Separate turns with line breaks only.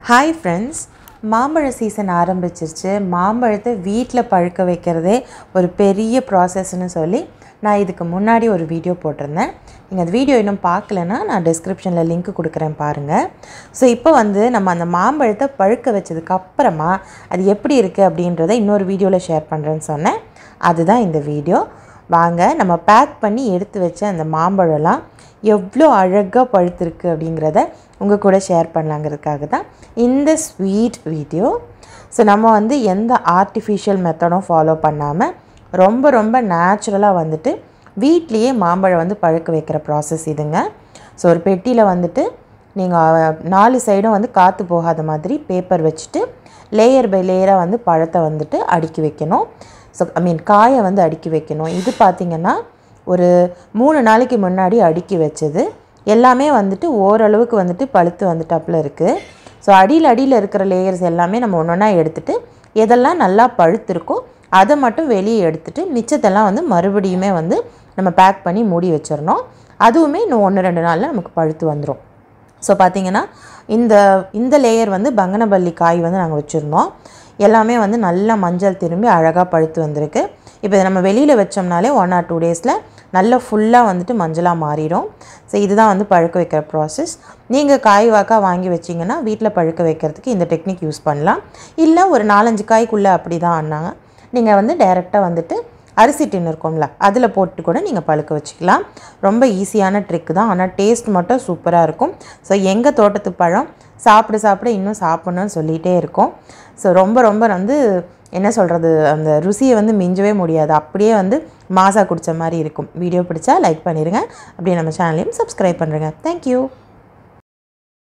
Hi friends, மாம்பழ season ஆரம்பிச்சிருச்சு. மாம்பழத்தை வீட்டில் பழுக்க வைக்கிறதே ஒரு பெரிய ப்ராசஸ்ன்னு சொல்லி நான் இதுக்கு முன்னாடி ஒரு வீடியோ போட்டிருந்தேன். நீங்கள் அந்த வீடியோ இன்னும் பார்க்கலன்னா நான் டிஸ்கிரிப்ஷனில் லிங்க் கொடுக்குறேன் பாருங்கள். ஸோ இப்போ நம்ம அந்த மாம்பழத்தை பழுக்க வச்சதுக்கப்புறமா அது எப்படி இருக்குது அப்படின்றத இன்னொரு வீடியோவில் ஷேர் பண்ணுறேன்னு சொன்னேன். அதுதான் இந்த வீடியோ. வாங்க நம்ம பேக் பண்ணி எடுத்து வச்ச அந்த மாம்பழம்லாம் எவ்வளோ அழகாக பழுத்திருக்கு அப்படிங்கிறத உங்கள் கூட ஷேர் பண்ணலாங்கிறதுக்காக தான் இந்த ஸ்வீட் வீடியோ. ஸோ நம்ம எந்த ஆர்டிஃபிஷியல் மெத்தடும் ஃபாலோ பண்ணாமல் ரொம்ப நேச்சுரலாக வீட்லேயே மாம்பழம் பழுக்க வைக்கிற ப்ராசஸ் இதுங்க. ஸோ ஒரு பெட்டியில் நீங்கள் 4 சைடும் காற்று போகாத மாதிரி பேப்பர் வச்சுட்டு லேயர் பை லேயராக பழத்தை அடுக்கி வைக்கணும். ஸோ காயை அடுக்கி வைக்கணும். இது பார்த்திங்கன்னா ஒரு 3 நாளைக்கு முன்னாடி அடுக்கி வச்சது எல்லாமே ஓரளவுக்கு பழுத்து வந்துட்டாப்புல இருக்குது. ஸோ அடியில் இருக்கிற லேயர்ஸ் எல்லாமே நம்ம ஒன்றா எடுத்துகிட்டு எதெல்லாம் நல்லா பழுத்திருக்கோ அதை மட்டும் வெளியே எடுத்துகிட்டு மிச்சத்தெல்லாம் மறுபடியுமே நம்ம பேக் பண்ணி மூடி வச்சிடணும். அதுவுமே இன்னும் 1-2 நாளில் நமக்கு பழுத்து வந்துடும். ஸோ பார்த்திங்கன்னா இந்த லேயர் பங்கனப்பள்ளி காய் நாங்கள் வச்சுருந்தோம். எல்லாமே நல்லா மஞ்சள் திரும்பி அழகாக பழுத்து வந்திருக்கு. இப்போ இதை நம்ம வெளியில் வச்சோம்னாலே 1 or 2 டேஸில் நல்லா ஃபுல்லாக மஞ்சளாக மாறிடும். ஸோ இதுதான் பழுக்க வைக்கிற ப்ராசஸ். நீங்கள் காய் வாக்காக வாங்கி வச்சிங்கன்னா வீட்டில் பழுக்க வைக்கிறதுக்கு இந்த டெக்னிக் யூஸ் பண்ணலாம். இல்லை ஒரு 4-5 காய்க்குள்ளே அப்படி தான் ஆனாங்க நீங்கள் டைரெக்டாக அரிசி டின் இருக்கும்ல அதில் போட்டு கூட நீங்கள் பழுக்க வச்சுக்கலாம். ரொம்ப ஈஸியான ட்ரிக் தான், ஆனால் டேஸ்ட் மட்டும் சூப்பராக இருக்கும். ஸோ எங்கள் தோட்டத்து பழம் சாப்பிட இன்னும் சாப்பிட்ணுன்னு சொல்லிகிட்டே இருக்கும். ஸோ ரொம்ப என்ன சொல்கிறது, அந்த ருசியை மிஞ்சவே முடியாது. அப்படியே மாசா குடித்த மாதிரி இருக்கும். வீடியோ பிடிச்சா லைக் பண்ணிடுங்க. அப்படியே நம்ம சேனலையும் சப்ஸ்கிரைப் பண்ணுறேங்க. தேங்க்யூ.